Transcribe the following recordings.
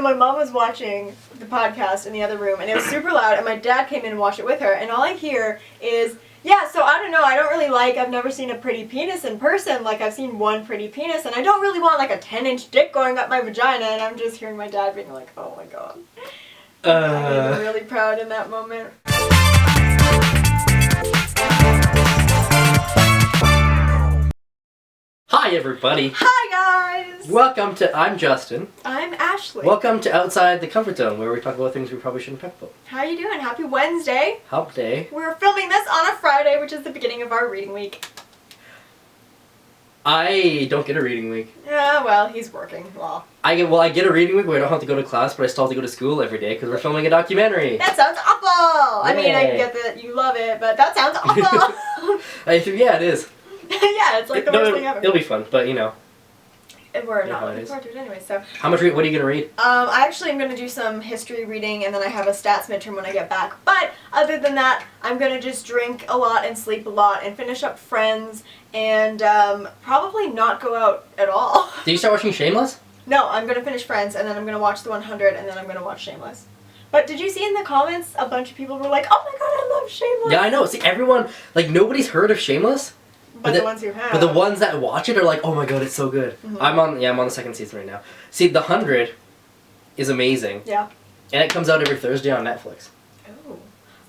my mom was watching the podcast in the other room, and it was super loud, and my dad came in and watched it with her, and all I hear is, yeah, so I don't know, I've never seen a pretty penis in person, like I've seen one pretty penis, and I don't really want like a 10-inch dick going up my vagina, and I'm just hearing my dad being like, oh my god. I was really proud in that moment. Hi everybody! Hi guys! Welcome to, I'm Justin. I'm Ashley. Welcome to Outside the Comfort Zone, where we talk about things we probably shouldn't talk about. How you doing? Happy Wednesday. Hump day. We're filming this on a Friday, which is the beginning of our reading week. I don't get a reading week. Yeah, well, he's working. Well, I get a reading week where I don't have to go to class, but I still have to go to school every day because we're filming a documentary. that sounds awful! I mean, I Yay. get that you love it, but that sounds awful! Yeah, it is. Yeah, it's like the worst thing ever. It'll be fun, but you know. We're not looking forward to it anyway, so. What are you going to read? I actually am going to do some history reading, and then I have a stats midterm when I get back. But other than that, I'm going to just drink a lot and sleep a lot and finish up Friends and probably not go out at all. Did you start watching Shameless? No, I'm going to finish Friends, and then I'm going to watch The 100, and then I'm going to watch Shameless. But did you see in the comments, a bunch of people were like, oh my god, I love Shameless! Yeah, I know. See, everyone, like, nobody's heard of Shameless. But the ones who have. But the ones that watch it are like, oh my god, it's so good. Mm-hmm. I'm on the second season right now. See, The 100 is amazing. Yeah. And it comes out every Thursday on Netflix.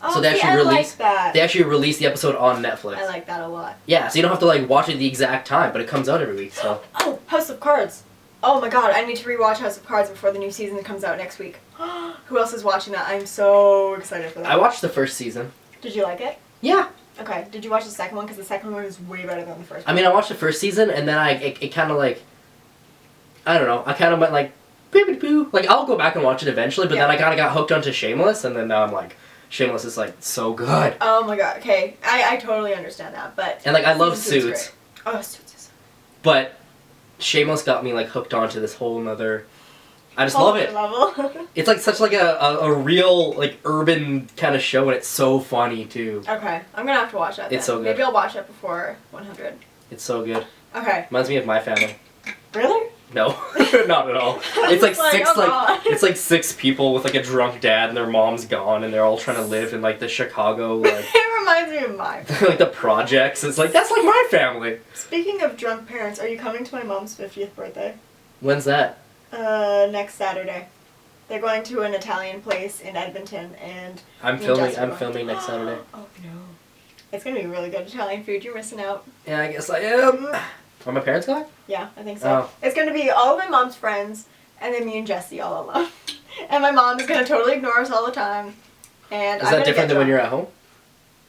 Oh, so they see, actually like that. They actually release the episode on Netflix. I like that a lot. Yeah, so you don't have to like watch it the exact time, but it comes out every week. So. Oh, House of Cards. Oh my god, I need to rewatch House of Cards before the new season comes out next week. Who else is watching that? I'm so excited for that. I watched the first season. Did you like it? Yeah. Okay, did you watch the second one? Because the second one was way better than the first one. I mean, I watched the first season, and then it kind of like, I don't know, I kind of went like, boo. Like, I'll go back and watch it eventually, but then I kind of got hooked onto Shameless, and then now I'm like, Shameless is like so good. Oh my god, okay. I totally understand that, but... And like, I love Suits. Oh, Suits is... But Shameless got me like hooked onto this whole nother... I just love it. Level. It's like such like a real like urban kind of show, and it's so funny too. Okay, I'm gonna have to watch that then. It's so good. Maybe I'll watch it before 100. It's so good. Okay. Reminds me of My Family. Really? No, not at all. It's like six it's like six people with like a drunk dad, and their mom's gone, and they're all trying to live in like the Chicago like. It reminds me of my family. Like the projects. It's like that's like My Family. Speaking of drunk parents, are you coming to my mom's 50th birthday? When's that? Next Saturday. They're going to an Italian place in Edmonton, and I'm filming next Saturday. Oh no. It's gonna be really good Italian food. You're missing out. Yeah, I guess I am. Are my parents going? Yeah, I think so. Oh. It's gonna be all of my mom's friends, and then me and Jessie all alone. And my mom is gonna totally ignore us all the time. And is that different than when you're at home?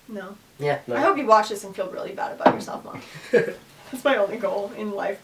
No. Yeah. No. I hope you watch this and feel really bad about yourself, Mom. That's my only goal in life.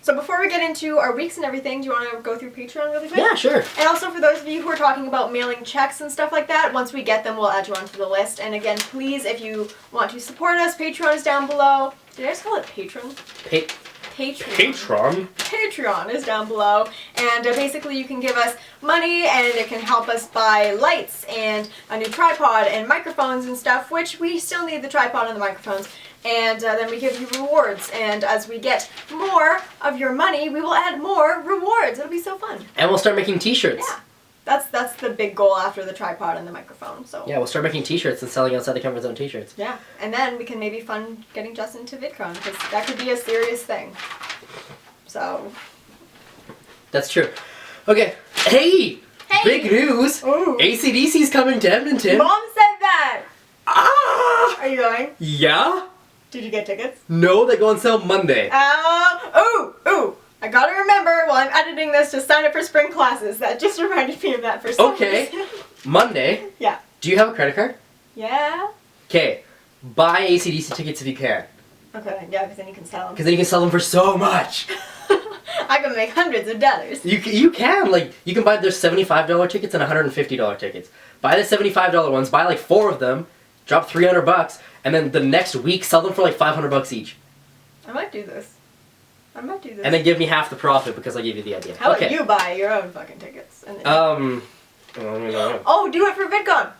So before we get into our weeks and everything, do you want to go through Patreon really quick? Yeah, sure. And also for those of you who are talking about mailing checks and stuff like that, once we get them, we'll add you onto the list. And again, please, if you want to support us, Patreon is down below. Did I just call it patron? Patreon. Patreon is down below, and basically you can give us money, and it can help us buy lights and a new tripod and microphones and stuff, which we still need the tripod and the microphones. And then we give you rewards, and as we get more of your money, we will add more rewards. It'll be so fun. And we'll start making t-shirts. Yeah. That's the big goal after the tripod and the microphone. So yeah, we'll start making t-shirts and selling Outside the Comfort Zone t-shirts. Yeah, and then we can maybe fund getting Justin to VidCon, because that could be a serious thing. So. That's true. Okay. Hey! Big news! Ooh. AC/DC's coming to Edmonton. Mom said that! Ah! Are you going? Yeah? Did you get tickets? No, they go on sale Monday. Ooh! I gotta remember while I'm editing this to sign up for spring classes. That just reminded me of that for some reason. Monday? Yeah. Do you have a credit card? Yeah. Okay. Buy AC/DC tickets if you can. Okay, yeah, because then you can sell them. Because then you can sell them for so much. I can make hundreds of dollars. You can. Like, you can buy their $75 tickets and $150 tickets. Buy the $75 ones, buy like 4 of them, drop $300, and then the next week sell them for like $500 each. I might do this. And then give me half the profit because I gave you the idea. How about you buy your own fucking tickets? And then Oh, do it for VidCon!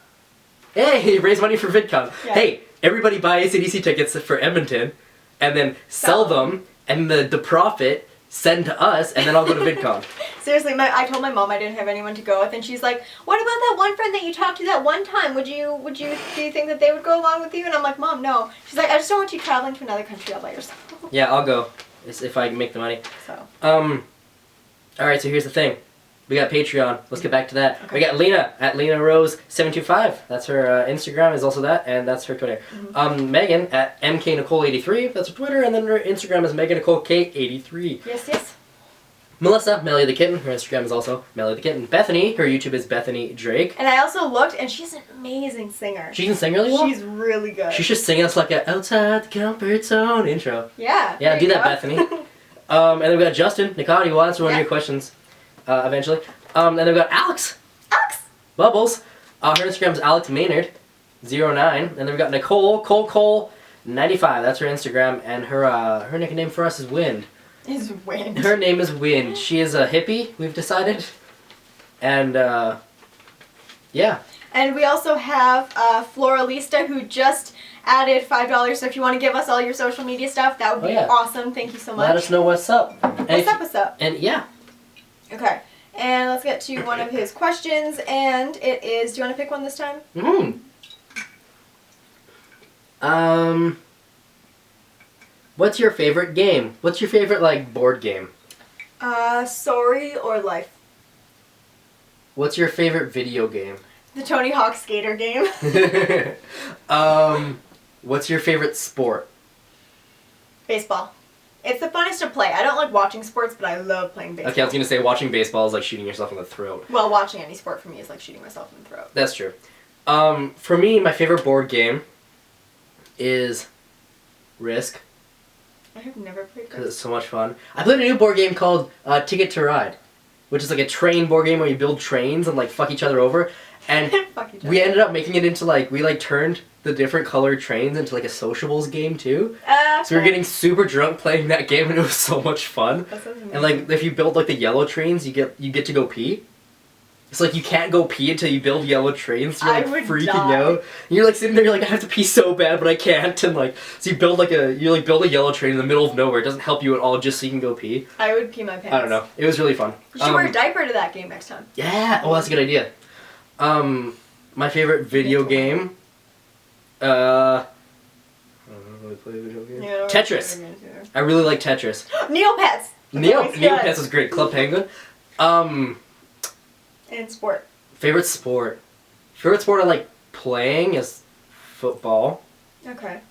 Hey, raise money for VidCon. Yeah. Hey, everybody buy AC/DC tickets for Edmonton, and then sell them, and the profit send to us, and then I'll go to VidCon. Seriously, I told my mom I didn't have anyone to go with, and she's like, "What about that one friend that you talked to that one time? Do you think that they would go along with you?" And I'm like, "Mom, no." She's like, "I just don't want you traveling to another country all by yourself." Yeah, I'll go. If I make the money. So. Alright, so here's the thing. We got Patreon. Let's get back to that. Okay. We got Lena at LenaRose725. That's her Instagram is also that, and that's her Twitter. Megan at MKNicole83. That's her Twitter, and then her Instagram is MeganNicoleK83. Yes. Melissa, MellyTheKitten. Her Instagram is also MellyTheKitten. Bethany, her YouTube is Bethany Drake. And I also looked, and she's an amazing singer. She can sing really well? She's really good. She should sing us like a outside the comfort zone intro. Yeah. Yeah, do that, Bethany. And then we got Justin, Nicotti, who will answer one of your questions eventually. And then we got Alex. Bubbles. Her Instagram is Alex Maynard 09. And then we got Nicole, Cole 95. That's her Instagram, and her nickname for us is Wind. Is Wind. Her name is Wind. She is a hippie, we've decided. And yeah. And we also have Floralista, who just added $5. So if you want to give us all your social media stuff, that would be awesome. Thank you so much. Let us know what's up. What's up? And yeah. Okay. And let's get to one of his questions, and it is, do you want to pick one this time? What's your favorite game? What's your favorite, like, board game? Sorry or Life. What's your favorite video game? The Tony Hawk skater game. What's your favorite sport? Baseball. It's the funnest to play. I don't like watching sports, but I love playing baseball. Okay, I was gonna say watching baseball is like shooting yourself in the throat. Well, watching any sport for me is like shooting myself in the throat. That's true. For me, my favorite board game is Risk. I have never played Risk. Because it's so much fun. I played a new board game called Ticket to Ride, which is like a train board game where you build trains and like fuck each other over. And we ended up making it into like, we like turned the different colored trains into like a sociables game too. So we were getting super drunk playing that game, and it was so much fun. And like if you build like the yellow trains, you get to go pee. It's like you can't go pee until you build yellow trains. So you're like freaking out. And you're like sitting there, you're like, I have to pee so bad, but I can't. And like, so you build a yellow train in the middle of nowhere. It doesn't help you at all, just so you can go pee. I would pee my pants. I don't know. It was really fun. You should wear a diaper to that game next time. Yeah. Oh, that's a good idea. My favorite video game. I don't really play video games. Yeah, Tetris. I really like Tetris. Neopets. Neopets was great. Club Penguin. And sport. Favorite sport. Favorite sport I like playing is football. Okay.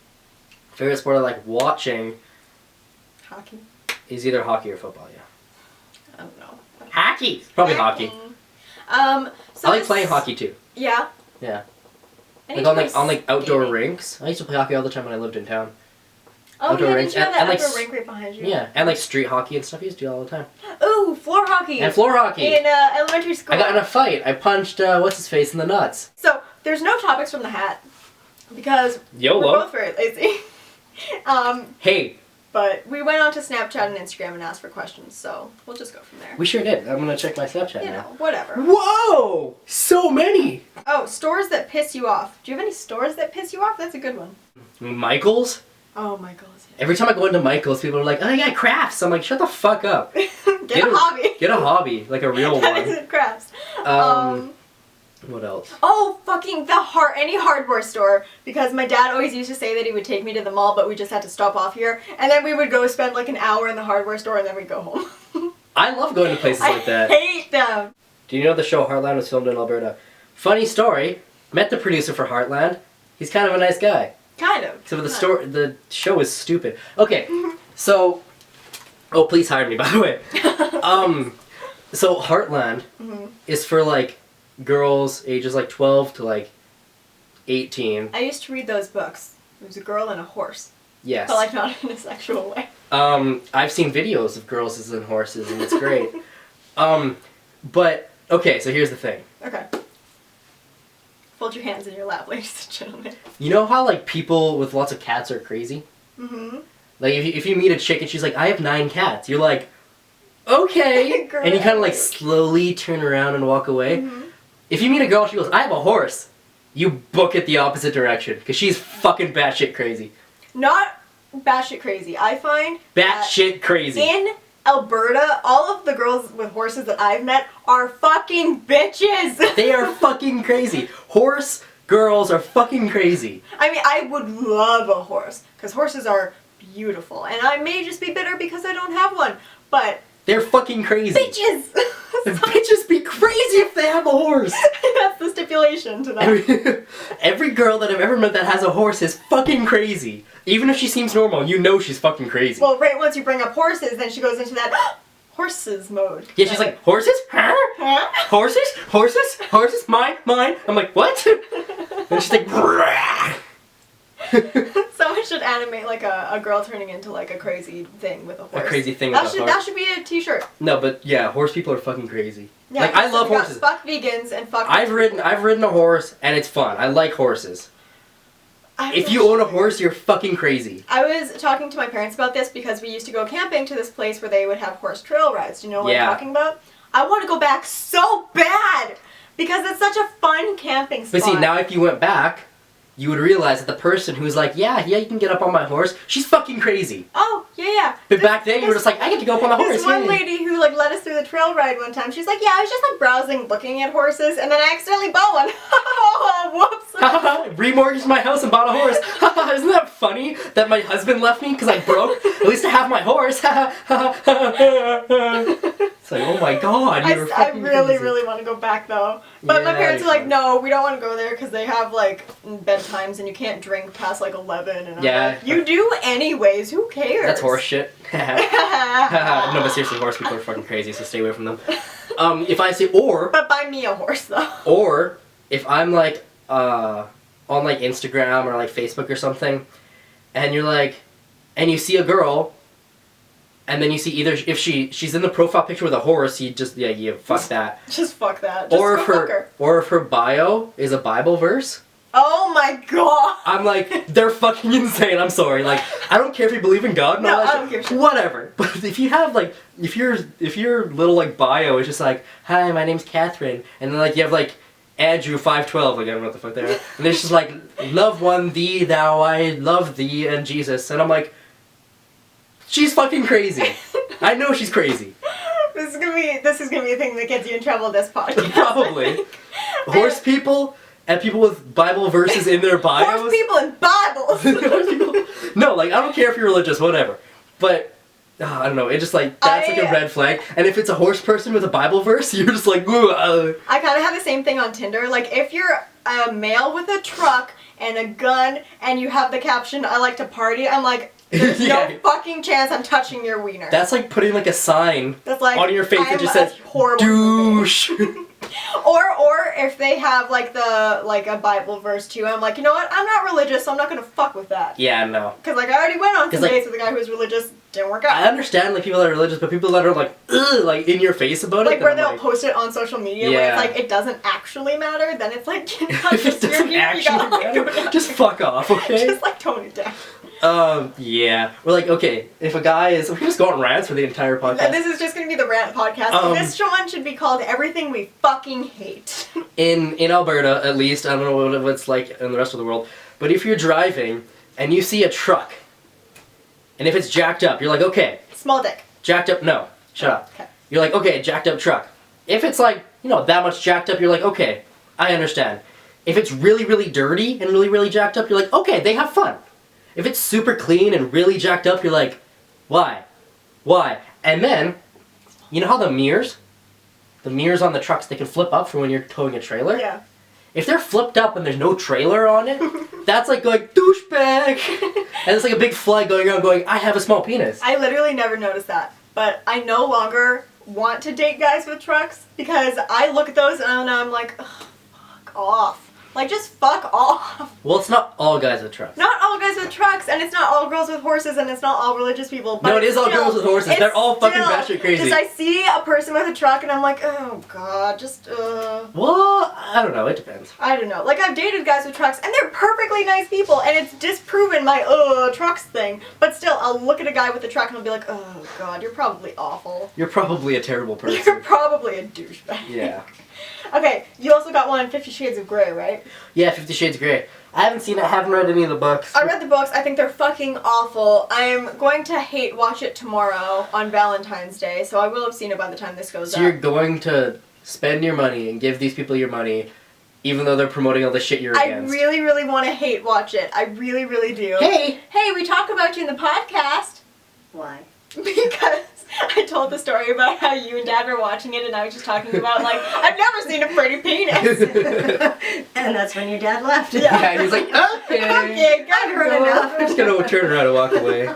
Favorite sport I like watching. Hockey. Is either hockey or football. Yeah. I don't know. Hockey. Probably hockey. So I like playing hockey too. Yeah. Yeah. Like on outdoor rinks. I used to play hockey all the time when I lived in town. Oh, outdoor rinks. Did you have that outdoor rink right behind you? Yeah, and like street hockey and stuff. I used to do all the time. Ooh, floor hockey. And floor hockey. In elementary school. I got in a fight. I punched what's his face in the nuts. So there's no topics from the hat because YOLO. we're both very lazy. Hey. But we went on to Snapchat and Instagram and asked for questions, so we'll just go from there. We sure did. I'm gonna check my Snapchat now. Whatever. Whoa! So many! Oh, stores that piss you off. Do you have any stores that piss you off? That's a good one. Michael's? Oh, Michael's. Yeah. Every time I go into Michael's, people are like, oh, yeah, crafts. I'm like, shut the fuck up. Get a hobby. Get a hobby, like a real one. That isn't crafts. What else? Oh, fucking any hardware store. Because my dad always used to say that he would take me to the mall, but we just had to stop off here. And then we would go spend like an hour in the hardware store, and then we'd go home. I love going to places like that. I hate them. Do you know the show Heartland was filmed in Alberta? Funny story, met the producer for Heartland. He's kind of a nice guy. Kind of. So the show is stupid. Okay, so... Oh, please hire me, by the way. So Heartland is for, like, girls ages, like, 12 to, like, 18. I used to read those books. It was a girl and a horse. Yes. But, like, not in a sexual way. I've seen videos of girls as in horses, and it's great. But, okay, so here's the thing. Okay. Fold your hands in your lap, ladies and gentlemen. You know how, like, people with lots of cats are crazy? Mm-hmm. Like, if you meet a chick and she's like, I have 9 cats, you're like, okay. And you kind of, like, slowly turn around and walk away. Mm-hmm. If you meet a girl and she goes, I have a horse, you book it the opposite direction. Because she's fucking batshit crazy. Not batshit crazy. I find... Batshit crazy. In Alberta, all of the girls with horses that I've met are fucking bitches. They are fucking crazy. Horse girls are fucking crazy. I mean, I would love a horse, because horses are beautiful. And I may just be bitter because I don't have one, but... They're fucking crazy. Bitches! Bitches be crazy if they have a horse. That's the stipulation to that. Every girl that I've ever met that has a horse is fucking crazy. Even if she seems normal, you know she's fucking crazy. Well, right once you bring up horses, then she goes into that horses mode. Yeah, she's like, horses? Huh? Huh? Horses? Horses? Horses? Mine? Mine? I'm like, what? And she's like, Someone should animate like a girl turning into like a crazy thing with a horse. A crazy thing that with a should horse. That should be a t-shirt. No, but yeah, horse people are fucking crazy. Yeah, like, I so love we got horses. Fuck vegans and fuck... I've ridden a horse, and it's fun. I like horses. If you own a horse, you're fucking crazy. I was talking to my parents about this because we used to go camping to this place where they would have horse trail rides. Do you know what I'm talking about? I want to go back so bad because it's such a fun camping spot. But see, now if you went back, you would realize that the person who's like, yeah, you can get up on my horse, she's fucking crazy. Oh, yeah. But back then, you were just like, I get to go up on my horse. This one lady who like led us through the trail ride one time, she's like, yeah, I was just like browsing, looking at horses, and then I accidentally bought one. Whoops. Remortgaged my house and bought a horse. Isn't that funny that my husband left me because I broke? At least I have my horse. It's like, oh my god, you're fucking I really, crazy. really want to go back though. But my Yeah, parents are you like, should. no, we don't want to go there because they have like bedtimes and you can't drink past like 11. And I'm Yeah. like, you do anyways. Who cares? That's horse shit. No, but seriously, horse people are fucking crazy, so stay away from them. If I say But buy me a horse though. or if I'm like on like Instagram or like Facebook or something, and you're like, and you see a girl, and then you see either if she's in the profile picture with a horse, you fuck that. Just fuck that. Just Or go if fuck her. her bio is a Bible verse, Oh my god. I'm like, they're fucking insane. I'm sorry. Like, I don't care if you believe in God. No, I don't give a shit. Whatever. But if you have like, if your little like bio is just like, hi, my name's Catherine, and then like you have like Andrew 512, like I don't know what the fuck they are, and it's just like, love one thee, thou, I love thee, and Jesus, and I'm like, she's fucking crazy. I know she's crazy. This is gonna be a thing that gets you in trouble. This podcast. Probably. Horse people. And people with Bible verses in their bios. Horse people and Bibles. No, like, I don't care if you're religious, whatever. But, I don't know, it's just like, that's like a red flag. And if it's a horse person with a Bible verse, you're just like, ooh, I kind of have the same thing on Tinder. Like, if you're a male with a truck and a gun and you have the caption, I like to party, I'm like, there's Yeah. no fucking chance I'm touching your wiener. That's like putting like a sign That's like, on your face that I'm just a says, horrible douche. Or if they have like a Bible verse too, I'm like, you know what? I'm not religious, so I'm not gonna fuck with that. Yeah, no. Because like I already went on some like, dates with a guy who was religious, didn't work out. I understand like people that are religious, but people that are like, ugh, like in your face about it. Like where then I'm they'll post it on social media where Yeah. it's like it doesn't actually matter, then it's like you're not if it doesn't actually matter, just fuck off, okay? Just like tone it down. Yeah. We're like, okay, if a guy is, we're just going rants for the entire podcast. This is just gonna be the rant podcast. This one should be called Everything We Fucking Hate. In Alberta, at least, I don't know what it's like in the rest of the world, but if you're driving and you see a truck, and if it's jacked up, you're like, okay, Small dick. jacked up, no, shut up. Okay. You're like, okay, jacked up truck. If it's like, that much jacked up, you're like, okay, I understand. If it's really, really dirty and really, really jacked up, you're like, okay, they have fun. If it's super clean and really jacked up, you're like, why? Why? And then, you know how the mirrors on the trucks, they can flip up for when you're towing a trailer? Yeah. If they're flipped up and there's no trailer on it, that's like going, douchebag! And it's like a big flag going around going, I have a small penis. I literally never noticed that. But I no longer want to date guys with trucks because I look at those and I'm like, ugh, fuck off. Like, just fuck off. Well, it's not all guys with trucks. Not all guys with trucks, and it's not all girls with horses, and it's not all religious people. But No, it is all girls with horses. They're all fucking batshit crazy. Just I see a person with a truck, and I'm like, oh god, just Well, I don't know. It depends. I don't know. Like, I've dated guys with trucks, and they're perfectly nice people, and it's disproven my, trucks thing. But still, I'll look at a guy with a truck, and I'll be like, oh, God, you're probably awful. You're probably a terrible person. You're probably a douchebag. Yeah. Okay, you also got one, 50 Shades of Grey, right? Yeah, 50 Shades of Grey. I haven't seen it. I haven't read any of the books. I read the books. I think they're fucking awful. I'm going to watch it tomorrow on Valentine's Day, so I will have seen it by the time this goes So up. you're going to spend your money and give these people your money, even though they're promoting all the shit you're against. I really, really want to hate watch it. I really, really do. Hey! Hey, we talk about you in the podcast. Why? Because I told the story about how you and Dad were watching it, and I was just talking about, like, I've never seen a pretty penis. And that's when your dad left. Yeah. Yeah, and he's like, okay. Okay, gotta I've heard go. enough. I'm just gonna turn around and walk away.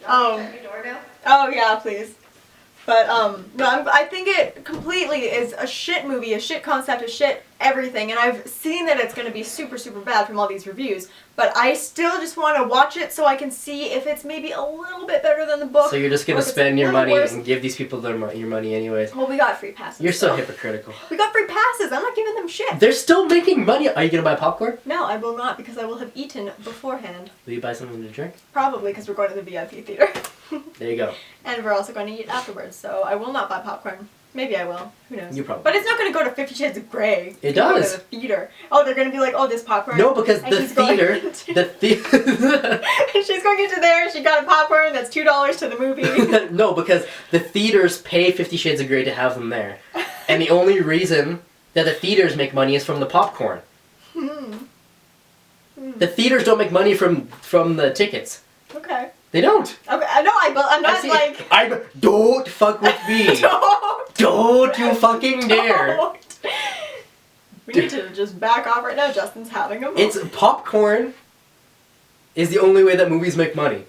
Oh yeah, please. But no, I think it completely is a shit movie, a shit concept, a shit everything, and I've seen that it's going to be super, super bad from all these reviews. But I still just want to watch it so I can see if it's maybe a little bit better than the book. So you're just gonna or if it's spend a your little money worse. and give these people your money anyways. Well, we got free passes. You're so hypocritical. We got free passes. I'm not giving them shit. They're still making money. Are you gonna buy popcorn? No, I will not because I will have eaten beforehand. Will you buy something to drink? Probably because we're going to the VIP theater. There you go. And we're also going to eat afterwards, so I will not buy popcorn. Maybe I will. Who knows? You probably. But it's not going to go to 50 Shades of Grey. It It's gonna go does. to the theater. Oh, they're going to be like, oh, this popcorn. No, because And the she's going theater, into- She's going into there. She got a popcorn that's $2 to the movie. No, because the theaters pay 50 Shades of Grey to have them there, and the only reason that the theaters make money is from the popcorn. The theaters don't make money from the tickets. Okay. They don't. Okay. I know. I'm not like. Don't fuck with me. Don't you fucking dare. Don't. We need to just back off right now. Justin's having a moment. It's popcorn. Is the only way that movies make money.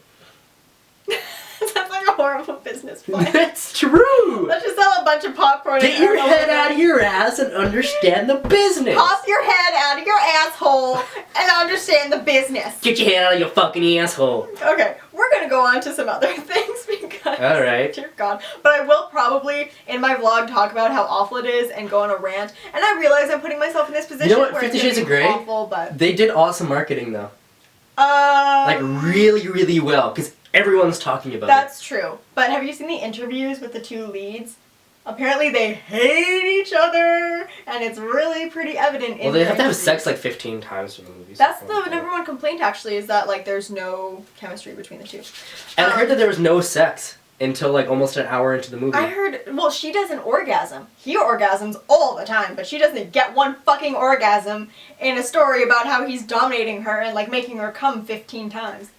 Sounds like a horrible business plan. That's true. Let's just sell a bunch of popcorn. Get and your everyone head will- out of your ass and understand the business. Pop your head out of your asshole and understand the business. Get your head out of your fucking asshole. Okay, we're gonna go on to some other things because. All right. Dear God. But I will probably in my vlog talk about how awful it is and go on a rant. And I realize I'm putting myself in this position You know what? where 50 it's Shades gonna of be Grey? awful, but. They did awesome marketing though. Like really, really well, because everyone's talking about That's true. But have you seen the interviews with the two leads? Apparently they hate each other, and it's really pretty evident it. in Well, they their have to have interviews. sex like 15 times for the movies. That's the number one complaint, actually, is that, like, there's no chemistry between the two. And I heard that there was no sex until like almost an hour into the movie. I heard, well, she does an orgasm. He orgasms all the time, but she doesn't get one fucking orgasm in a story about how he's dominating her and, like, making her come 15 times.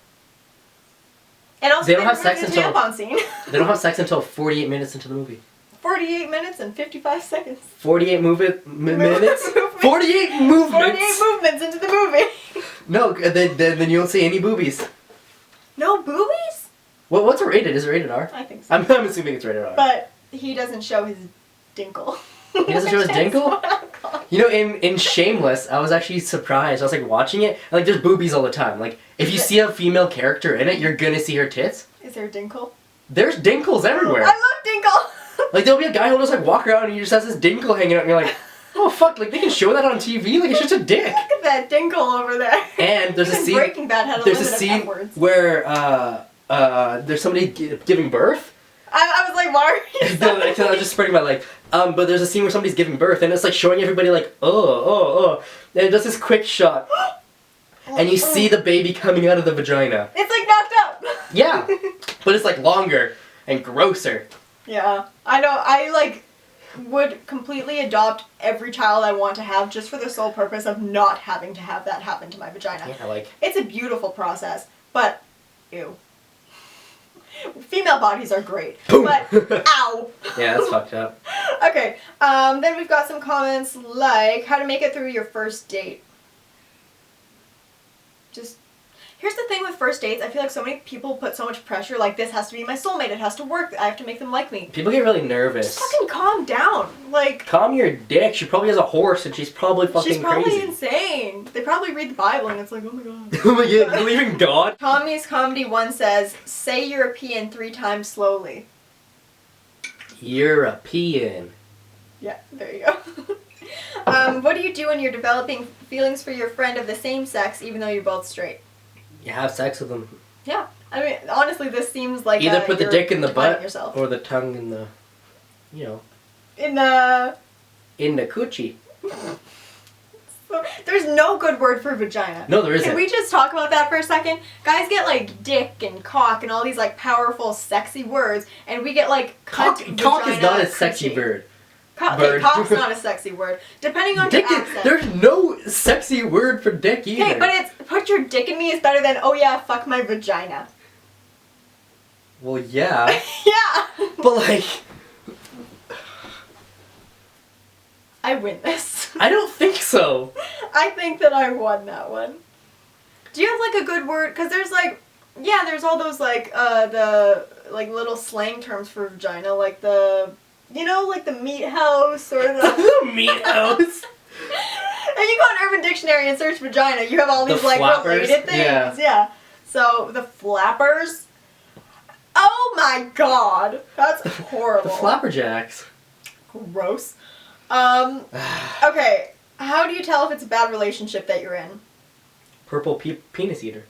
And also, They don't have sex the until- tampon scene. They don't have sex until 48 minutes into the movie. 48 minutes and 55 seconds. 48 minutes? Movements. 48 movements! 48 movements into the movie. No, then you don't see any boobies. No boobies? Well, what's it rated? Is it rated R? I think so. I'm assuming it's rated R. But he doesn't show his dinkle. He doesn't show his That's dinkle? what I'm calling. You know, in Shameless, I was actually surprised. I was like watching it, and like there's boobies all the time. Like if you see a female character in it, you're gonna see her tits. Is there a dinkle? There's dinkles everywhere. I love dinkle! Like there'll be a guy who'll just like walk around and he just has his dinkle hanging out, and you're like, oh fuck, like they can show that on TV. Like it's just a dick. Look at that dinkle over there. And there's a Even scene. Breaking Bad had a There's a limit of scene F-words. where there's somebody giving birth. I was like, why are you No, like, I was just spreading my leg. But there's a scene where somebody's giving birth, and it's like showing everybody like, oh. And it does this quick shot, and you see the baby coming out of the vagina. It's like knocked up! Yeah, but it's like longer and grosser. Yeah. I know, I like would completely adopt every child I want to have just for the sole purpose of not having to have that happen to my vagina. Yeah, like. It's a beautiful process, but ew. Female bodies are great, Boom. but ow. Yeah, that's fucked up. Okay, then we've got some comments like how to make it through your first date. Just, here's the thing with first dates, I feel like so many people put so much pressure, like this has to be my soulmate, it has to work, I have to make them like me. People get really nervous. Just fucking calm down, like... Calm your dick. She probably has a horse, and she's probably fucking She's probably crazy. insane. They probably read the Bible and it's like, oh my god. Oh my god, you believe in God? Tommy's Comedy 1 says, say European 3 times slowly. European. Yeah, there you go. What do you do when you're developing feelings for your friend of the same sex, even though you're both straight? You have sex with them. Yeah. I mean, honestly, this seems like Either put the you're dick in the defining butt yourself. or the tongue in the, you know, In the... in the coochie. There's no good word for vagina. No, there isn't. Can we just talk about that for a second? Guys get like dick and cock and all these like powerful, sexy words, and we get like Cock cunt, is vagina, not a sexy coochie. bird. Okay, bird. cock's not a sexy word. Depending on Dick your is, accent. there's no sexy word for dick either. Okay, but it's put your dick in me is better than oh yeah, fuck my vagina. Well, yeah, Yeah. but like, I win this. I don't think so. I think that I won that one. Do you have like a good word? Because there's like, yeah, there's all those like the like little slang terms for vagina, like the, you know, like the meat house or the Meat house. If you go on Urban Dictionary and search vagina, you have all The these like flappers? related things. Yeah. So the flappers. Oh my god, that's horrible. The flapperjacks. Gross. Okay. How do you tell if it's a bad relationship that you're in? Purple penis eater.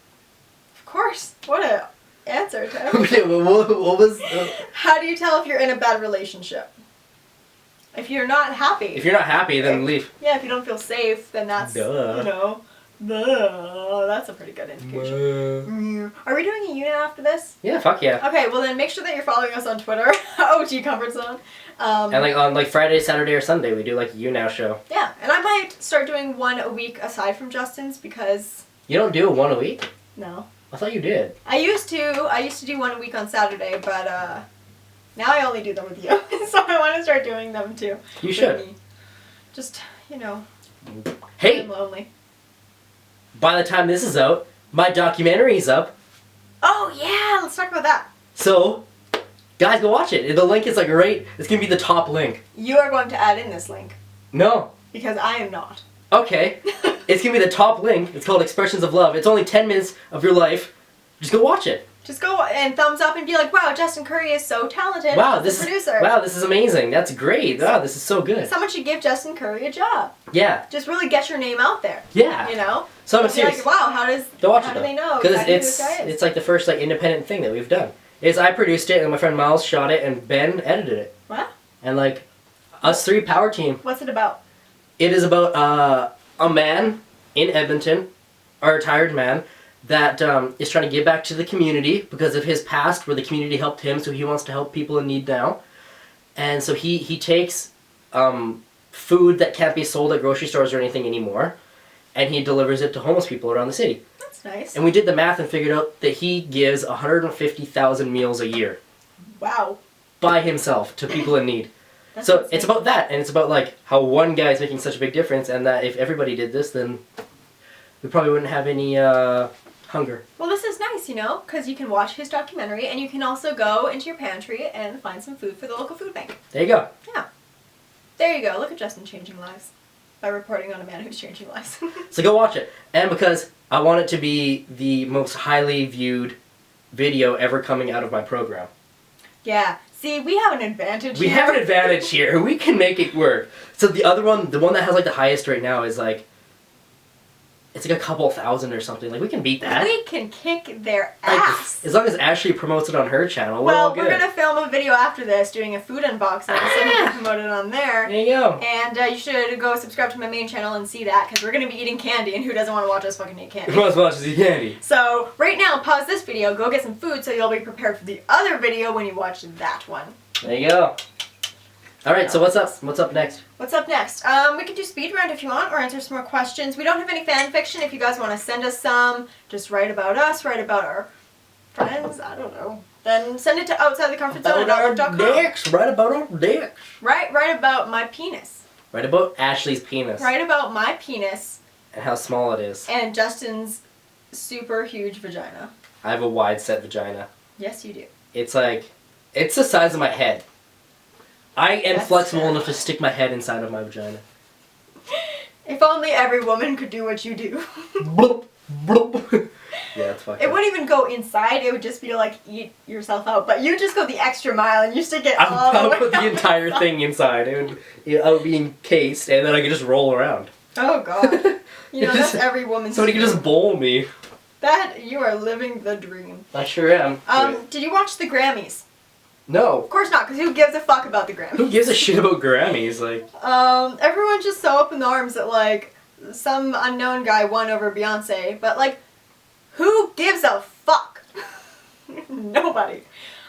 Of course. What a answer to Okay, everything. what was? How do you tell if you're in a bad relationship? If you're not happy. If you're not happy, then leave. Yeah, if you don't feel safe, then that's, Duh. you know, that's a pretty good indication. Are we doing a unit after this? Yeah, fuck yeah. Okay, well then make sure that you're following us on Twitter, OG Comfort Zone. And like on like Friday, Saturday, or Sunday, we do like a You Now show. Yeah, and I might start doing one a week aside from Justin's because, You don't do one a week? no. I thought you did. I used to do one a week on Saturday, but now I only do them with you. So I want to start doing them too. You with should. me. Just, you know, Hey, I'm lonely. by the time this is out, my documentary's up. Oh yeah, let's talk about that. So, guys, go watch it. The link is like right. It's gonna be the top link. You are going to add in this link No. because I am not. Okay. It's gonna be the top link. It's called Expressions of Love. It's only 10 minutes of your life. Just go watch it. Just go and thumbs up and be like, wow, Justin Curry is so talented. Wow, as this a producer. this is amazing. That's great. Wow, this is so good. Someone should give Justin Curry a job. Yeah. Just really get your name out there. Yeah. You know? So I'm Be serious. like, wow, how Go watch how it do though. they know Because exactly who this guy is? it's like the first like independent thing that we've done. I produced it and my friend Miles shot it and Ben edited it. What? And like us three power team. What's it about? It is about a man in Edmonton, a retired man, that is trying to give back to the community because of his past where the community helped him, so he wants to help people in need now. And so he takes food that can't be sold at grocery stores or anything anymore, and he delivers it to homeless people around the city. That's nice. And we did the math and figured out that he gives 150,000 meals a year Wow. by himself to people in need. That's So insane. it's about that, and it's about like how one guy is making such a big difference, and that if everybody did this, then we probably wouldn't have any hunger. Well, this is nice, you know, because you can watch his documentary and you can also go into your pantry and find some food for the local food bank. There you go. Yeah. There you go. Look at Justin changing lives by reporting on a man who's changing lives. So go watch it, and because I want it to be the most highly viewed video ever coming out of my program. Yeah. See, we have an advantage We here. have an advantage here. We can make it work. So the other one, the one that has like the highest right now is like, it's like a couple thousand or something. Like we can beat that. We can kick their Like, ass. as long as Ashley promotes it on her channel, we're all Well, good. we're going to film a video after this doing a food unboxing so we can promote it on there. There you go. And you should go subscribe to my main channel and see that because we're going to be eating candy and who doesn't want to watch us fucking eat candy? Who else watches the candy? So right now, pause this video, go get some food so you'll be prepared for the other video when you watch that one. There you go. All right, so what's up? What's up next? What's up next? We can do speed round if you want, or answer some more questions. We don't have any fan fiction. If you guys want to send us some, just write about us, write about our friends. I don't know. Then send it to outside the comfort zone at outlook.com. dicks. Write about our dicks. Write about my penis. Write about Ashley's penis. Write about my penis And how small it is. and Justin's super huge vagina. I have a wide set vagina. Yes, you do. It's like, it's the size of my head. I am That's flexible fair. enough to stick my head inside of my vagina. If only every woman could do what you do. Bloop, bloop. Yeah, it's fucked It up. wouldn't even go inside. It would just be like eat yourself out. But you just go the extra mile and you stick it all I the would way put the down entire inside. thing inside. I would be encased, and then I could just roll around. Oh god. You know, that's every woman's Somebody could dream. just bowl me. That, you are living the dream. I sure am. Did you watch the Grammys? No. Of course not, because who gives a fuck about the Grammys? Who gives a shit about Grammys? Like, Everyone's just so up in the arms that, like, some unknown guy won over Beyonce, but, like, who gives a fuck? Nobody.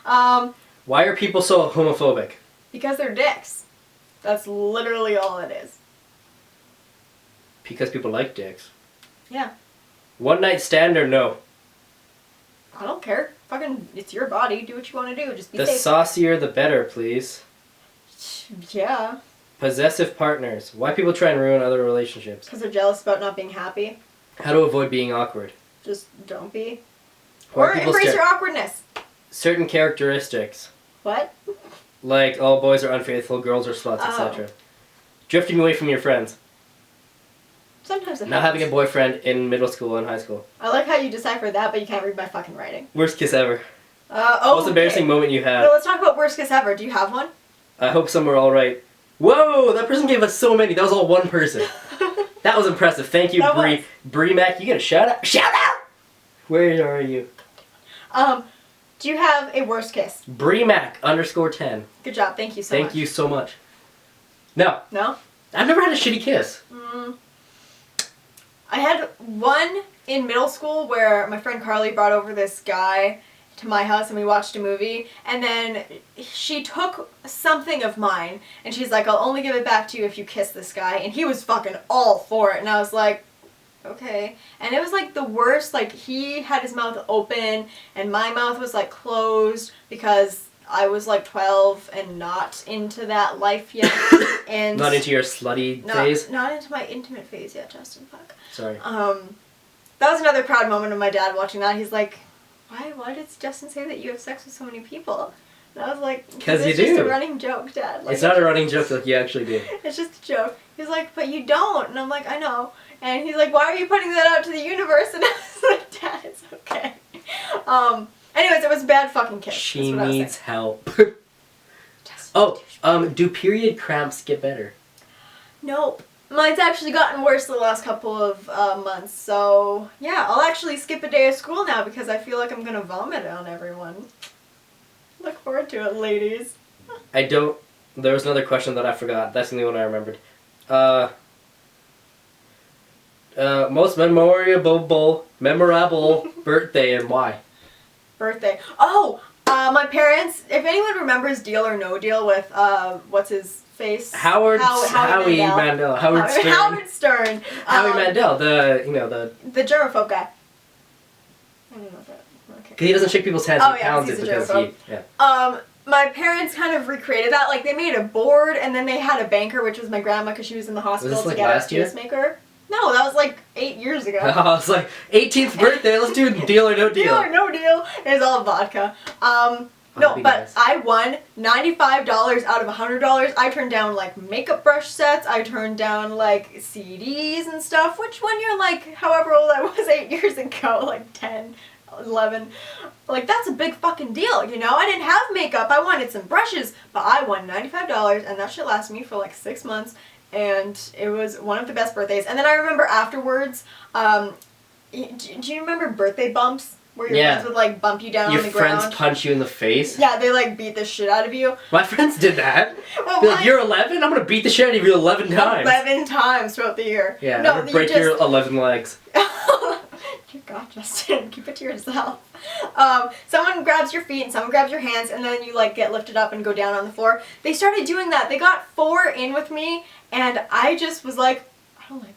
why are people so homophobic? Because they're dicks. That's literally all it is. Because people like dicks. Yeah. One night stand or no? I don't care. Fucking, it's your body. Do what you want to do. Just be The safe. saucier the better, please. Yeah. Possessive partners. Why people try and ruin other relationships? Because they're jealous about not being happy. How to avoid being awkward. Just don't be. Why Or people embrace stare- your awkwardness. Certain characteristics. What? Like, all boys are unfaithful, girls are sluts, Oh. etc. Drifting away from your friends. Sometimes it Not having a happens. boyfriend in middle school and high school. I like how you decipher that, but you can't read my fucking writing. Worst kiss ever. Oh, Most embarrassing moment you had. Well, let's talk about worst kiss ever. Do you have one? I hope some were alright. Whoa, that person gave us so many. That was all one person. That was impressive. Thank you, That Bree. was. Bree Mac, you get a shout out. Shout out! Where are you? Do you have a worst kiss? Bree Mac _10. Good job. Thank you so much. Thank you so much. No, No? I've never had a shitty kiss. I had one in middle school where my friend Carly brought over this guy to my house and we watched a movie, and then she took something of mine and she's like, I'll only give it back to you if you kiss this guy, and he was fucking all for it, and I was like, okay. And it was like the worst. Like, he had his mouth open and my mouth was like closed because I was like 12 and not into that life yet. And Not into your slutty phase? not into my intimate phase yet, Justin. Fuck. Sorry. That was another proud moment of my dad watching that. He's like, why did Justin say that you have sex with so many people? And I was like, 'Cause you it's just do. a running joke, Dad. Like, It's not a running joke like you actually do. it's just a joke. He's like, but you don't. And I'm like, I know. And he's like, why are you putting that out to the universe? And I was like, Dad, it's okay. Anyways, it was a bad fucking kiss. She That's what I was needs saying. help. Just- Do period cramps get better? Nope. Mine's actually gotten worse the last couple of months, so yeah, I'll actually skip a day of school now because I feel like I'm gonna vomit on everyone. Look forward to it, ladies. There was another question that I forgot. That's the only one I remembered. Most memorable birthday and why? Birthday. Oh! My parents, if anyone remembers Deal or No Deal with, what's his face? Howie Mandel. Howard Stern. Howard Stern. Howie Mandel, the The germaphobe guy. I don't know if that, okay. 'cause he doesn't shake people's hands, Oh, he yeah, pounds he's it a because germaphobe. yeah. My parents kind of recreated that. Like, they made a board, and then they had a banker, which was my grandma, because she was in the hospital this, to like, get last a year? pacemaker. No, that was like 8 years ago. I was like, 18th birthday, let's do Deal or No Deal. Deal or No Deal. It was all vodka. No, be but nice. I won $95 out of $100. I turned down, like, makeup brush sets. I turned down, like, CDs and stuff, which when you're, like, however old I was 8 years ago, like 10, 11, like, that's a big fucking deal, you know? I didn't have makeup. I wanted some brushes, but I won $95, and that shit lasted me for, like, 6 months, and it was one of the best birthdays. And then I remember afterwards, do you remember birthday bumps? Where your Yeah. friends would, like, bump you down Your on the friends ground? punch you in the face? Yeah, they, like, beat the shit out of you. My friends did that. Well, Be like, you're 11? I'm gonna beat the shit out of you 11 times. 11 times throughout the year. Yeah, No, I'm gonna break your 11 legs. Dear God, Justin, keep it to yourself. Someone grabs your feet and someone grabs your hands, and then you, like, get lifted up and go down on the floor. They started doing that. They got 4 in with me, and I just was like, I don't like this.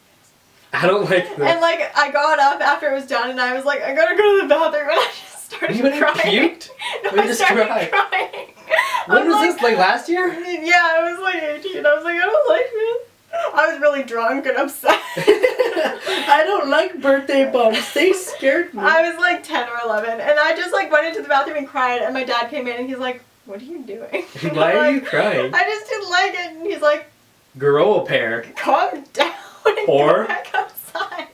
I don't like this. And, like, I got up after it was done, and I was like, I gotta go to the bathroom, and I just started You went and crying. puked? No, Or you I just started cried? crying. When was this, like last year? Yeah, I was like 18. I was like, I don't like this. I was really drunk and upset. I don't like birthday bumps. They scared me. I was like 10 or 11, and I just, like, went into the bathroom and cried, and my dad came in, and he's like, what are you doing? And Why I'm are you like, crying? I just didn't like it, and he's like, Grow a pair. calm down and Or? go back outside.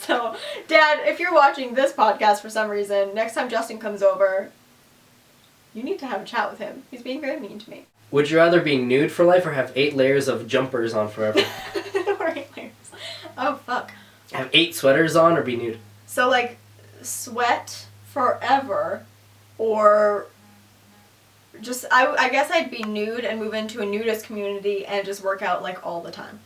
So, Dad, Dad, if you're watching this podcast for some reason, next time Justin comes over, you need to have a chat with him. He's being very mean to me. Would you rather be nude for life or have 8 layers of jumpers on forever? Or 8 layers. Oh, fuck. Have 8 sweaters on or be nude? So, like, sweat forever, or just, I guess I'd be nude and move into a nudist community and just work out, like, all the time.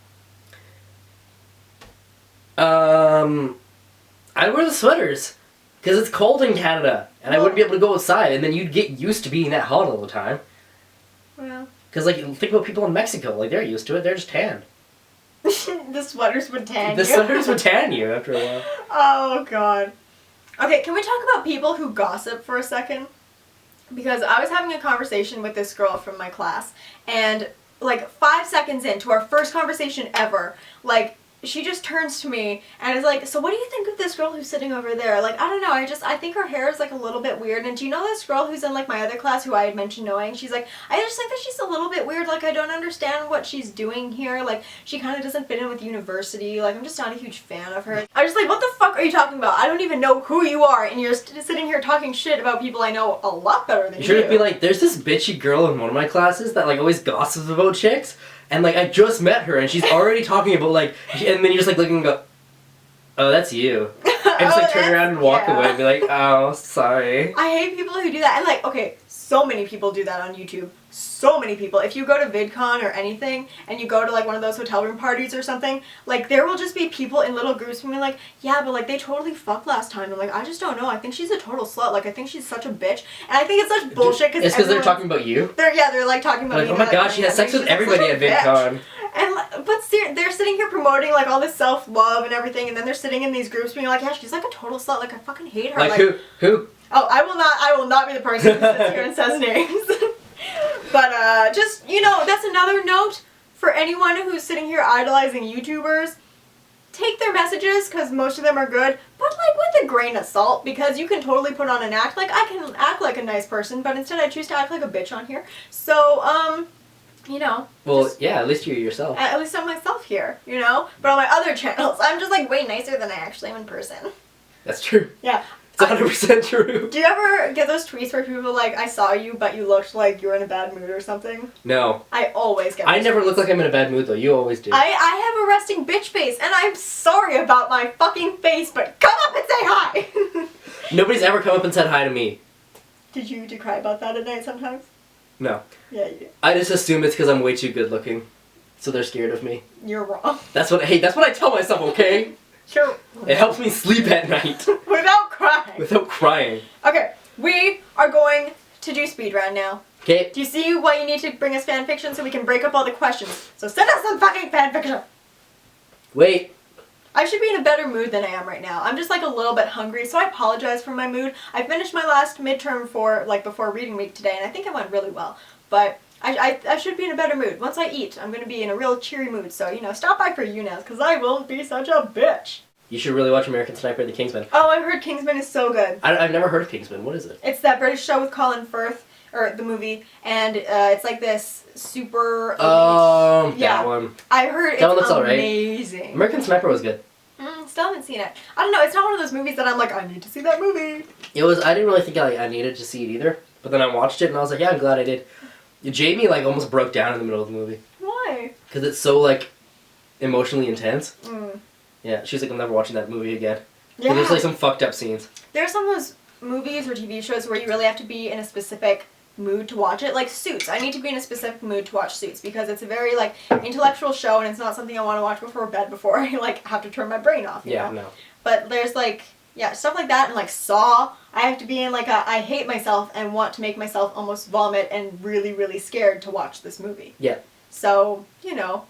I'd wear the sweaters. Because it's cold in Canada, and I wouldn't be able to go outside, and then you'd get used to being that hot all the time. Well. Because, like, think about people in Mexico. Like, they're used to it. They're just tan. The sweaters would tan you. The sweaters would tan you after a while. Oh, God. Okay, can we talk about people who gossip for a second? Because I was having a conversation with this girl from my class, and, like, 5 seconds into our first conversation ever, like, she just turns to me and is like, so what do you think of this girl who's sitting over there? Like, I don't know, I think her hair is, like, a little bit weird. And do you know this girl who's in, like, my other class who I had mentioned knowing? She's like, I just think that she's a little bit weird. Like, I don't understand what she's doing here. Like, she kind of doesn't fit in with university. Like, I'm just not a huge fan of her. I was just like, what the fuck are you talking about? I don't even know who you are, and you're sitting here talking shit about people I know a lot better than you. You should be like, there's this bitchy girl in one of my classes that, like, always gossips about chicks. And, like, I just met her, and she's already talking about, like, and then you're just, like, looking and go, oh, that's you. And just, like, turn around and walk away and be like, oh, sorry. I hate people who do that. And, like, okay, so many people do that on YouTube. So many people. If you go to VidCon or anything, and you go to, like, one of those hotel room parties or something, like, there will just be people in little groups being like, yeah, but, like, they totally fucked last time. And, like, I just don't know. I think she's a total slut. Like, I think she's such a bitch. And I think it's such bullshit because it's because they're talking about you? They're, like, talking about like, me. oh my gosh, she has sex with everybody at VidCon. And, but they're sitting here promoting, like, all this self-love and everything, and then they're sitting in these groups being like, yeah, she's, like, a total slut. Like, I fucking hate her. Like, who? Oh, I will not be the person who sits here and says names. But, just, you know, that's another note for anyone who's sitting here idolizing YouTubers. Take their messages, because most of them are good, but, like, with a grain of salt, because you can totally put on an act. Like, I can act like a nice person, but instead I choose to act like a bitch on here. So, you know. Well, yeah, at least you're yourself. At least I'm myself here, you know? But on my other channels, I'm just, like, way nicer than I actually am in person. That's true. Yeah. It's 100% true. Do you ever get those tweets where people are like, I saw you, but you looked like you were in a bad mood or something? No. I always get I those never tweets. look like I'm in a bad mood, though. You always do. I have a resting bitch face, and I'm sorry about my fucking face, but come up and say hi! Nobody's ever come up and said hi to me. Did you cry about that at night sometimes? No. Yeah, you do. I just assume it's because I'm way too good looking. So they're scared of me. You're wrong. That's what I tell myself, okay? Sure. It helps me sleep at night. Without crying. Without crying. Okay, we are going to do speed round now. Okay. Do you see why you need to bring us fan fiction so we can break up all the questions? So send us some fucking fan fiction! Wait. I should be in a better mood than I am right now. I'm just, like, a little bit hungry, so I apologize for my mood. I finished my last midterm before reading week today, and I think it went really well. But I should be in a better mood. Once I eat, I'm going to be in a real cheery mood. So, you know, stop by for UNAS, because I won't be such a bitch. You should really watch American Sniper: The Kingsman. Oh, I've heard Kingsman is so good. I've never heard of Kingsman. What is it? It's that British show with Colin Firth, or the movie, and it's like this super elite. That one. I heard That one it's looks alright. amazing. American Sniper was good. Still haven't seen it. I don't know, it's not one of those movies that I'm like, I need to see that movie. It was. I didn't really think I needed to see it either. But then I watched it and I was like, yeah, I'm glad I did. Jamie, like, almost broke down in the middle of the movie. Why? Because it's so, like, emotionally intense. Mm. Yeah, she's like, I'm never watching that movie again. Yeah. There's, like, some fucked up scenes. There's some of those movies or TV shows where you really have to be in a specific mood to watch it. Like Suits. I need to be in a specific mood to watch Suits because it's a very, like, intellectual show and it's not something I want to watch before bed before I, like, have to turn my brain off, you know? No. But there's, like, yeah, stuff like that, and, like, Saw. I have to be in, like, I hate myself and want to make myself almost vomit and really, really scared to watch this movie. Yeah. So, you know,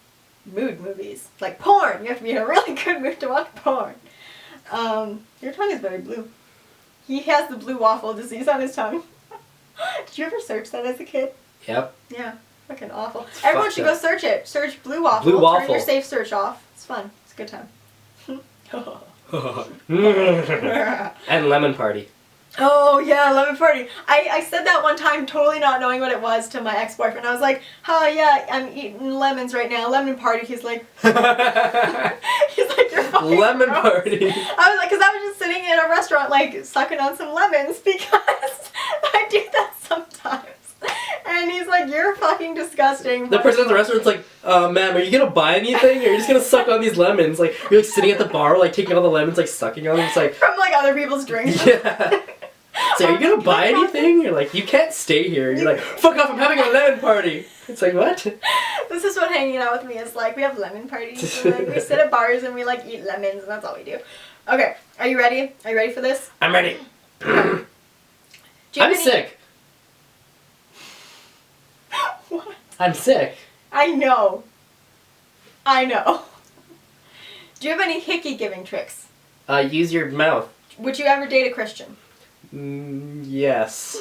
mood movies. Like porn. You have to be in a really good mood to watch porn. Your tongue is very blue. He has the blue waffle disease on his tongue. Did you ever search that as a kid? Yep. Yeah. Fucking awful. Everyone should go search it. Search blue waffle. Blue waffle. Turn your safe search off. It's fun. It's a good time. And Lemon Party. Oh, yeah, Lemon Party. I said that one time totally not knowing what it was to my ex-boyfriend. I was like, yeah, I'm eating lemons right now. Lemon Party. He's like, you're fucking Lemon party. I was like, because I was just sitting in a restaurant, like, sucking on some lemons because I do that sometimes. And he's like, you're fucking disgusting. The person at the restaurant's like, ma'am, are you gonna buy anything? Or are you just gonna suck on these lemons? Like, you're like sitting at the bar, like taking all the lemons, like sucking on them. It's like, from like other people's drinks. yeah. So are you gonna buy anything? You're like, you can't stay here. You're like, fuck off, I'm having a lemon party. It's like, what? This is what hanging out with me is like. We have lemon parties. And, like, we sit at bars and we like eat lemons, and that's all we do. Okay, are you ready? Are you ready for this? I'm ready. Do you have I'm any- sick. What? I'm sick. I know. I know. Do you have any hickey giving tricks? Use your mouth. Would you ever date a Christian? Yes.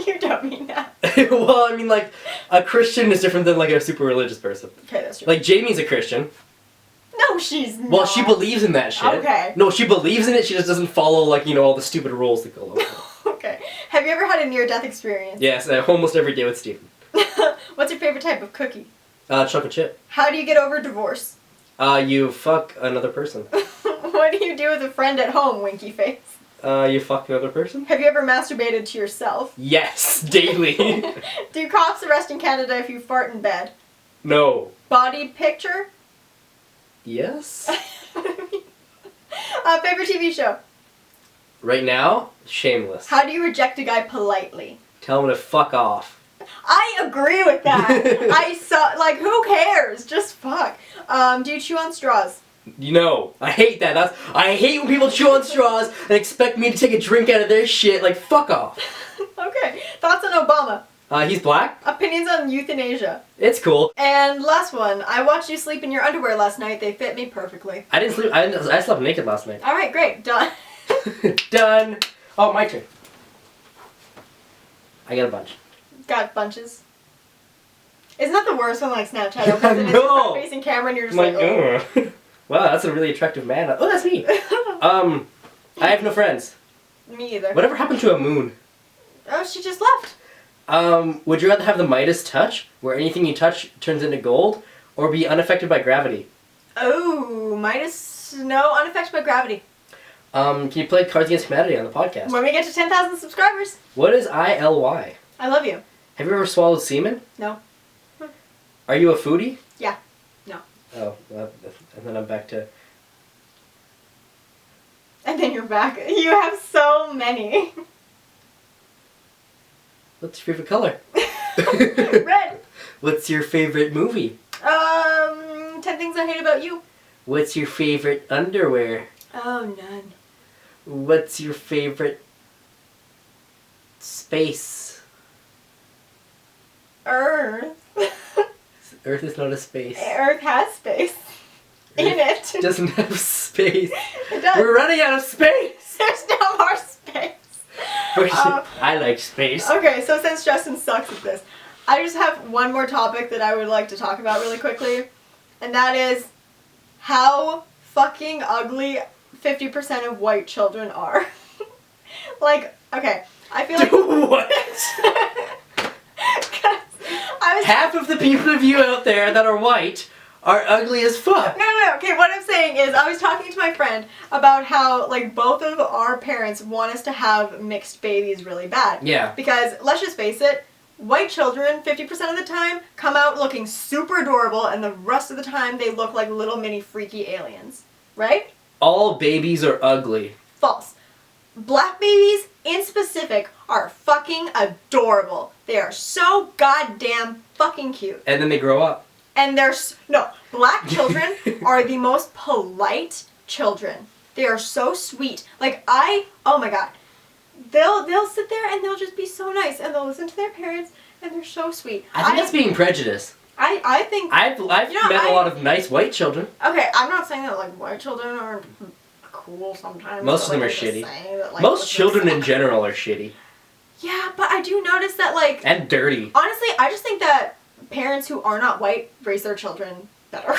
You don't mean that. Well, I mean, like, a Christian is different than, like, a super religious person. Okay, that's true. Like, Jamie's a Christian. No, she's not. Well, she believes in that shit. Okay. No, she believes in it, she just doesn't follow, like, you know, all the stupid rules that go along with it. Okay. Have you ever had a near-death experience? Yes, almost every day with Steven. What's your favorite type of cookie? Chocolate chip. How do you get over divorce? You fuck another person. What do you do with a friend at home, winky face? You fuck another person? Have you ever masturbated to yourself? Yes, daily. Do cops arrest in Canada if you fart in bed? No. Body picture? Yes. Favorite TV show? Right now, Shameless. How do you reject a guy politely? Tell him to fuck off. I agree with that. I saw, like, who cares? Just fuck. Do you chew on straws? You know, I hate that. I hate when people chew on straws and expect me to take a drink out of their shit. Like, fuck off. Okay. Thoughts on Obama? He's black? Opinions on euthanasia? It's cool. And last one. I watched you sleep in your underwear last night. They fit me perfectly. I didn't sleep. I slept naked last night. Alright, great. Done. Done. Oh, my turn. I got a bunch. Got bunches. Isn't that the worst when, like, Snapchat opens and it's No. a facing camera and you're just I'm like, oh. ugh. Wow, that's a really attractive man. Oh, that's me. I have no friends. Me either. Whatever happened to a moon? Oh, she just left. Would you rather have the Midas touch, where anything you touch turns into gold, or be unaffected by gravity? Oh, Midas. No, unaffected by gravity. Can you play Cards Against Humanity on the podcast? When we get to 10,000 subscribers. What is ILY? I love you. Have you ever swallowed semen? No. Are you a foodie? Yeah. No. Oh, and then I'm back to... And then you're back. You have so many. What's your favorite color? Red. What's your favorite movie? 10 things I hate about you. What's your favorite underwear? Oh, none. What's your favorite space? Earth. Earth is not a space. Earth has space. In it. It doesn't have space. It does. We're running out of space! There's no more space. I like space. Okay, so since Justin sucks at this, I just have one more topic that I would like to talk about really quickly. And that is how fucking ugly 50% of white children are. Like, okay, I feel like... What? Half of the people of you out there that are white are ugly as fuck. No. Okay, what I'm saying is I was talking to my friend about how, like, both of our parents want us to have mixed babies really bad. Yeah. Because, let's just face it, white children, 50% of the time, come out looking super adorable, and the rest of the time they look like little mini freaky aliens. Right? All babies are ugly. False. Black babies, in specific, are fucking adorable. They are so goddamn fucking cute. And then they grow up. And no, black children are the most polite children. They are so sweet. Like, oh my god. They'll sit there and they'll just be so nice and they'll listen to their parents and they're so sweet. I think that's being prejudiced. I think... I've met a lot of nice white children. Okay, I'm not saying that, like, white children aren't cool sometimes. Most of them are shitty. Most children in general are shitty. Yeah, but I do notice that, like... And dirty. Honestly, I just think that parents who are not white raise their children better.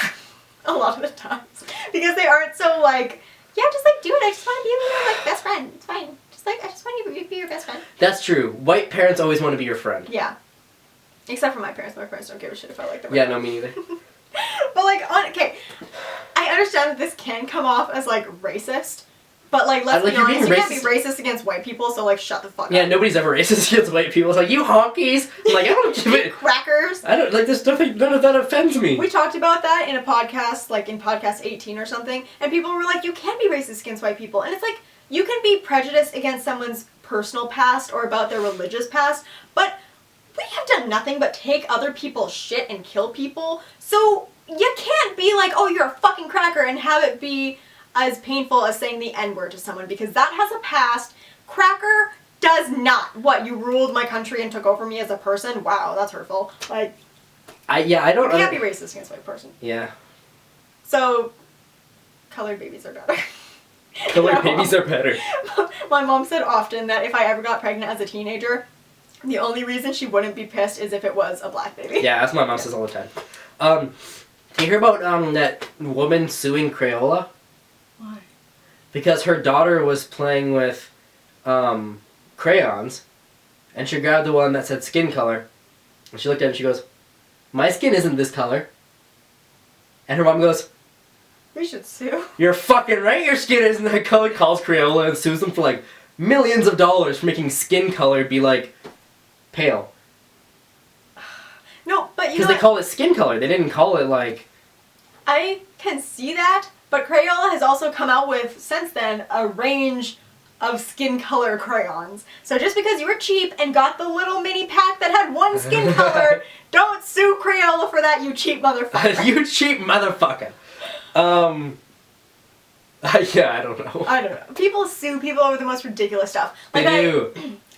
A lot of the times. Because they aren't so, like, yeah, just, like, do it. I just want to be your, like, best friend. It's fine. Just, like, I just want you to be your best friend. That's true. White parents always want to be your friend. Yeah. Except for my parents. My parents don't give a shit if I like them. Yeah, no, me neither. But, like, okay. I understand that this can come off as, like, racist. But, like, let's be honest, you can't be racist against white people, so, like, shut the fuck up. Yeah, nobody's ever racist against white people. It's like, you honkies! I'm like, I don't give it... Crackers! I don't, like, there's nothing, none of that offends me. We talked about that in a podcast, like, in podcast 18 or something, and people were like, you can be racist against white people. And it's like, you can be prejudiced against someone's personal past or about their religious past, but we have done nothing but take other people's shit and kill people, so you can't be like, oh, you're a fucking cracker, and have it be as painful as saying the N-word to someone, because that has a past. Cracker does not. What, you ruled my country and took over me as a person? Wow, that's hurtful. Like, I don't... You can't be racist against a white person. Yeah. So, colored babies are better. Colored babies are better. My mom said often that if I ever got pregnant as a teenager, the only reason she wouldn't be pissed is if it was a black baby. Yeah, that's what my mom says all the time. Do you hear about that woman suing Crayola? Why? Because her daughter was playing with crayons, and she grabbed the one that said skin color, and she looked at it and she goes, my skin isn't this color. And her mom goes, We should sue. you're fucking right, your skin isn't that color, calls Crayola and sues them for like millions of dollars for making skin color be like pale. No, but you know Because they call it skin color, they didn't call it like... I can see that, but Crayola has also come out with, since then, a range of skin color crayons. So just because you were cheap and got the little mini pack that had one skin color, don't sue Crayola for that, you cheap motherfucker. You cheap motherfucker. Yeah, I don't know. I don't know. People sue people over the most ridiculous stuff. Like, They do.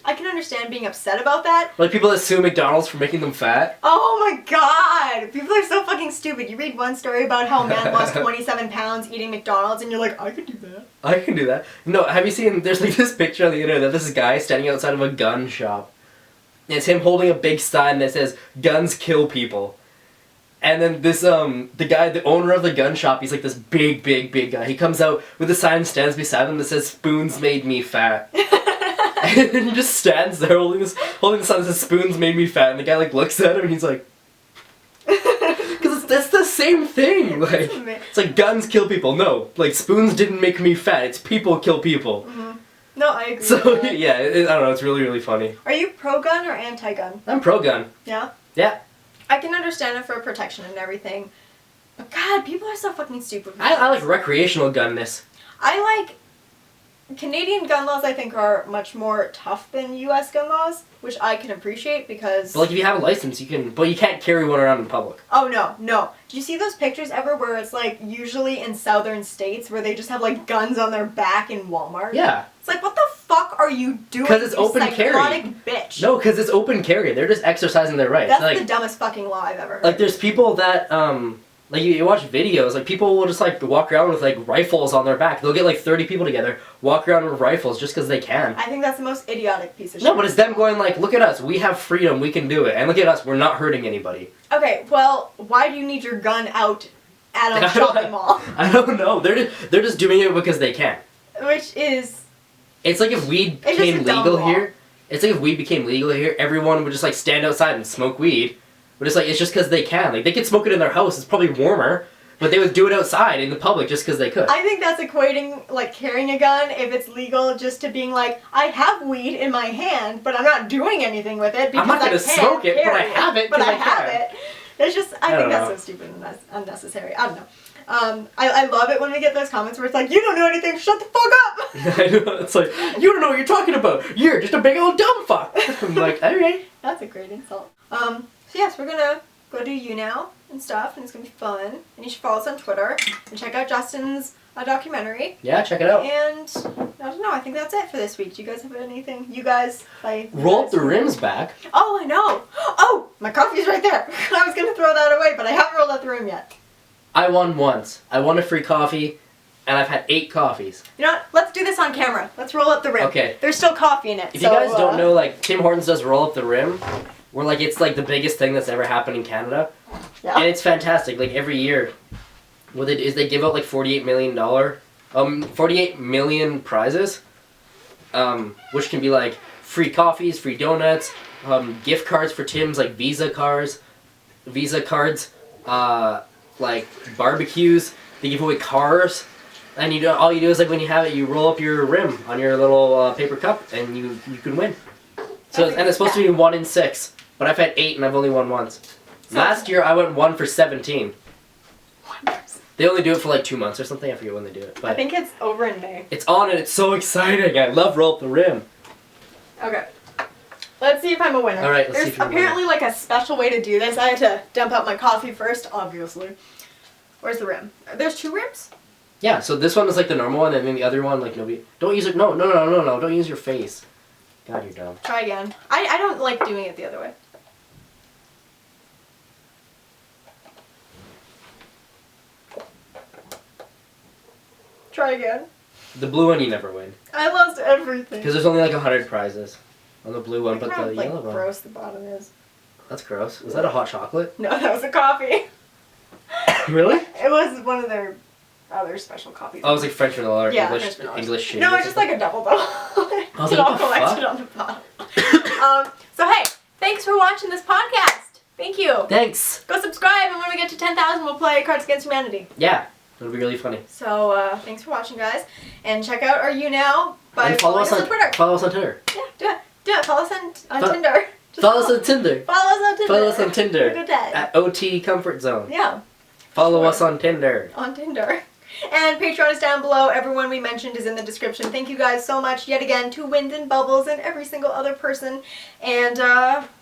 I can understand being upset about that. Like people that sue McDonald's for making them fat. Oh my god! People are so fucking stupid. You read one story about how a man lost 27 pounds eating McDonald's and you're like, I could do that. I can do that. No, have you seen, there's like this picture on the internet of this guy standing outside of a gun shop. And it's him holding a big sign that says, guns kill people. And then this, the guy, the owner of the gun shop, he's like this big guy. He comes out with a sign, stands beside him that says, spoons made me fat. And then he just stands there holding the sign that says, spoons made me fat. And the guy like looks at him and he's like, because that's the same thing. Like, it's like guns kill people. No, like spoons didn't make me fat. It's people kill people. Mm-hmm. No, I agree. So yeah, I don't know. It's really funny. Are you pro-gun or anti-gun? I'm pro-gun. Yeah? Yeah. I can understand it for protection and everything. But God, people are so fucking stupid. I like recreational gunness. I like... Canadian gun laws, I think, are much more tough than U.S. gun laws, which I can appreciate because... But like if you have a license, you can... But you can't carry one around in public. Oh, no. Do you see those pictures ever where it's like usually in southern states where they just have like guns on their back in Walmart? Yeah. It's like, what the fuck are you doing? Because it's open carry. Psychotic bitch. No, because it's open carry. They're just exercising their rights. That's like, the dumbest fucking law I've ever heard. Like there's people that, like you watch videos, like people will just like walk around with like rifles on their back. They'll get like 30 people together, walk around with rifles just because they can. I think that's the most idiotic piece of shit. No, but it's them going like, look at us, we have freedom, we can do it. And look at us, we're not hurting anybody. Okay, well, why do you need your gun out at a shopping mall? I don't know. They're just doing it because they can. Which is... It's like if weed became legal here. It's like if weed became legal here, everyone would just like stand outside and smoke weed. But it's like, it's just because they can. Like, they could smoke it in their house, it's probably warmer. But they would do it outside in the public just because they could. I think that's equating, like, carrying a gun, if it's legal, just to being like, I have weed in my hand, but I'm not doing anything with it because I'm not going to smoke it, but I have it because I have can. it. It's just, I think that's know. so stupid and that's unnecessary. I don't know. I love it when we get those comments where it's like, you don't know anything, shut the fuck up! I know, it's like, you don't know what you're talking about. You're just a big old dumb fuck. I'm like, alright. That's a great insult. So yes, we're gonna go do You Now and stuff, and it's gonna be fun. And you should follow us on Twitter and check out Justin's documentary. Yeah, check it out. And I don't know, I think that's it for this week. Do you guys have anything? You guys, like... Roll Up the Rims back. Oh, I know! Oh, my coffee's right there! I was gonna throw that away, but I haven't rolled up the rim yet. I won once. I won a free coffee, and I've had 8 coffees. You know what? Let's do this on camera. Let's roll up the rim. Okay. There's still coffee in it. If you guys don't know, like, Tim Hortons does Roll Up the Rim, where, like, it's, like, the biggest thing that's ever happened in Canada. Yeah. And it's fantastic. Like, every year, what they do is they give out, like, $48 million prizes, which can be, like, free coffees, free donuts, gift cards for Tim's, like, Visa cards, like, barbecues. They give away cars, and all you do is like when you have it, you roll up your rim on your little paper cup, and you can win. So and it's supposed to be 1 in 6, but I've had 8 and I've only won once. Last year I went 1 for 17. They only do it for like 2 months or something. I forget when they do it. But I think it's over in May. it's on and it's so exciting. I love roll up the rim. Okay. Let's see if I'm a winner. All right, let's see There's if you're a apparently like a special way to do this. I had to dump out my coffee first, obviously. Where's the rim? There's 2 rims? Yeah, so this one is like the normal one, and then the other one, like nobody. Don't use it. No. Don't use your face. God, you're dumb. Try again. I don't like doing it the other way. Try again. The blue one you never win. I lost everything. Because there's only like 100 prizes on the blue one, Look but how, the like, yellow one. gross the bottom is. That's gross. Was that a hot chocolate? No, that was a coffee. Really? It was one of their other special coffees. Oh, it was like French vanilla or Yeah, English French vanilla. English shade. No, or it's just something. like a double double. I was It like, all what the collected fuck? on the bottom. So hey, thanks for watching this podcast. Thank you. Thanks. Go subscribe, and when we get to 10,000, we'll play Cards Against Humanity. Yeah, it'll be really funny. So thanks for watching, guys, and check out Are You Now by And follow us on Twitter. Follow us on Twitter. Yeah, do it. Follow us on Fo- Tinder. Just Follow us on Tinder. Follow us on Tinder. Follow us on Tinder. Have a good day. At OT Comfort Zone. Yeah. Follow Sure. us on Tinder. On Tinder. And Patreon is down below. Everyone we mentioned is in the description. Thank you guys so much yet again to Wind and Bubbles and every single other person. And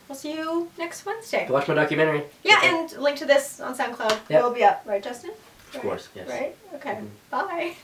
we'll see you next Wednesday. Watch my documentary. Yeah, Okay. and link to this on SoundCloud Yep. will be up. Right, Justin? Of course, yes. Right? Okay. Mhm. Bye.